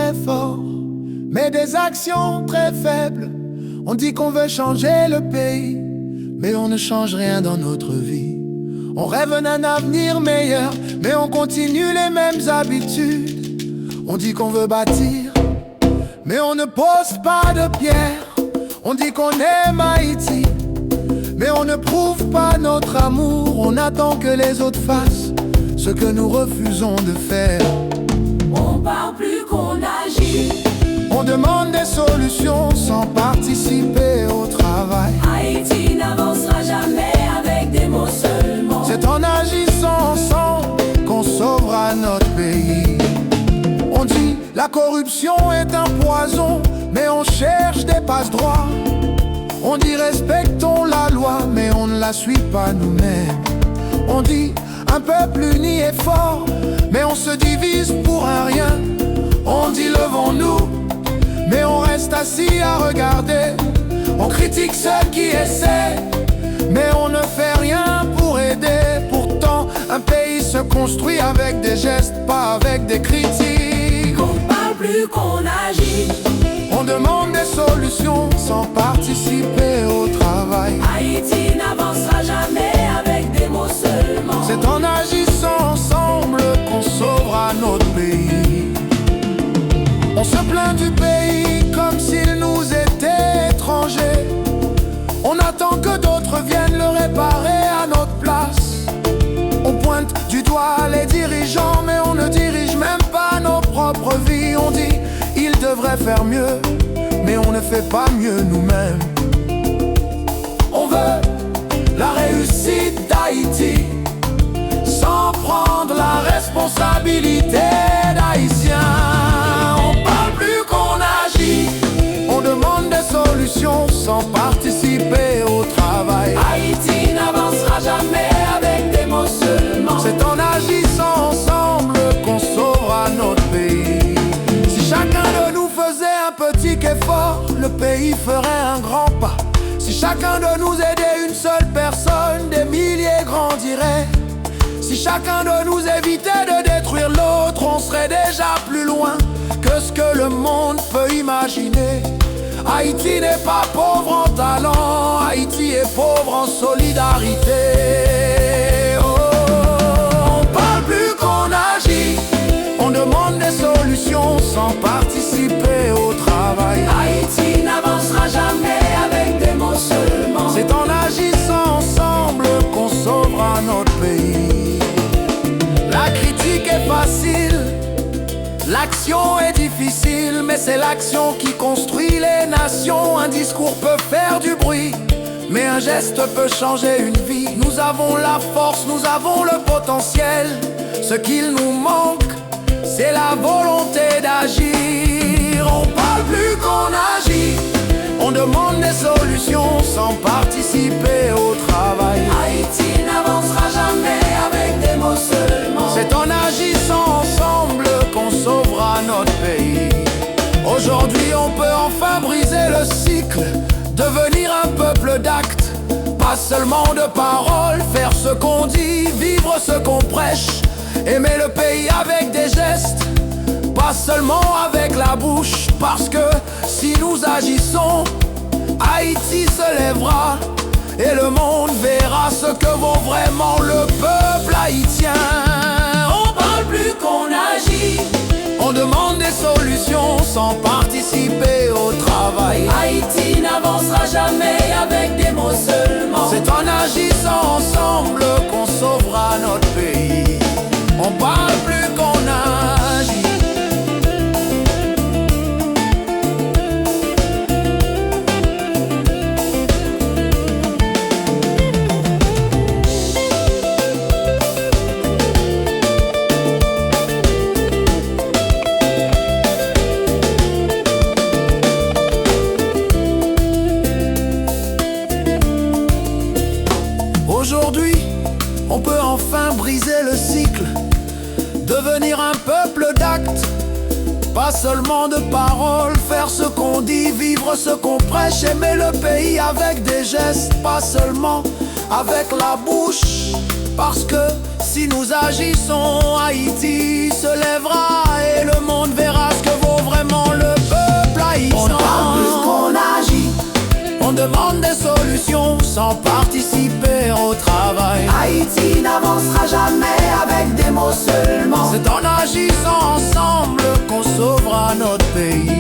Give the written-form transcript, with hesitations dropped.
très fort, mais des actions très faibles. On dit qu'on veut changer le pays, mais on ne change rien dans notre vie. On rêve d'un avenir meilleur, mais on continue les mêmes habitudes. On dit qu'on veut bâtir, mais on ne pose pas de pierre. On dit qu'on aime Haïti, mais on ne prouve pas notre amour. On attend que les autres fassent ce que nous refusons de faire. On parle plus qu'on agit. On demande des solutions sans participer au travail. Haïti n'avancera jamais avec des mots seulement. C'est en agissant ensemble qu'on sauvera notre pays. On dit la corruption est un poison, mais on cherche des passe-droits. On dit respectons la loi, mais on ne la suit pas nous-mêmes. On dit un peuple uni est fort, mais on se divise pour un rien. On dit levons-nous, mais on reste assis à regarder. On critique ceux qui essaient, mais on ne fait rien pour aider. Pourtant, un pays se construit avec des gestes, pas avec des critiques. On parle plus qu'on agit. On demande des solutions sans participer au travail. Haïti n'avancera jamais avec des mots seulement. C'est en agissant ensemble qu'on sauvera notre pays. On se plaint du pays comme s'il nous était étranger. On attend que d'autres viennent le réparer à notre place. On pointe du doigt les dirigeants, mais on ne dirige même pas nos propres vies. On dit ils devraient faire mieux, mais on ne fait pas mieux nous-mêmes. On veut la réussite d'Haïti sans prendre la responsabilité d'Haïtiens. On parle plus qu'on agit. On demande des solutions sans participer au travail. Haïti n'avancera jamais avec des mots seulement. C'est en agissant ensemble qu'on sauvera notre pays. Si chacun de nous faisait un petit effort, le pays ferait un grand pas. Si chacun de nous aidait une seule personne, des milliers grandiraient. Si chacun de nous évitait de détruire l'autre, on serait déjà plus loin que ce que le monde peut imaginer. Haïti n'est pas pauvre en talent, Haïti est pauvre en solidarité. Oh, on parle plus qu'on agit. On demande des solutions sans participer au travail. Haïti n'avancera jamais avec des mots seulement. C'est en agissant ensemble qu'on sauvera notre pays. La critique est facile, l'action est difficile, mais c'est l'action qui construit les nations. Un discours peut faire du bruit, mais un geste peut changer une vie. Nous avons la force, nous avons le potentiel. Ce qu'il nous manque, c'est la volonté d'agir. On parle plus qu'on agit. On demande des solutions sans participer au travail. Haïti n'avancera jamais avec des mots seulement. C'est en agissant ensemble qu'on sauvera notre pays. Aujourd'hui on peut enfin briser le cycle, devenir un peuple d'actes, pas seulement de paroles, faire ce qu'on dit, vivre ce qu'on prêche, aimer le pays avec des gestes, pas seulement avec la bouche. Parce que si nous agissons, Haïti se lèvera et le monde verra ce que vaut vraiment le peuple haïtien. On parle plus qu'on agit. On demande des solutions sans participer au travail. Haïti n'avancera jamais avec des mots seulement. C'est en agissant ensemble qu'on sauvera notre pays. On parle plus qu'on agit. Aujourd'hui, on peut enfin briser le cycle, devenir un peuple d'actes, pas seulement de paroles, faire ce qu'on dit, vivre ce qu'on prêche, aimer le pays avec des gestes, pas seulement avec la bouche. Parce que si nous agissons, Haïti se lèvera et le monde verra ce que vaut vraiment Haïti n'avancera jamais avec des mots seulement. C'est en agissant ensemble qu'on sauvera notre pays.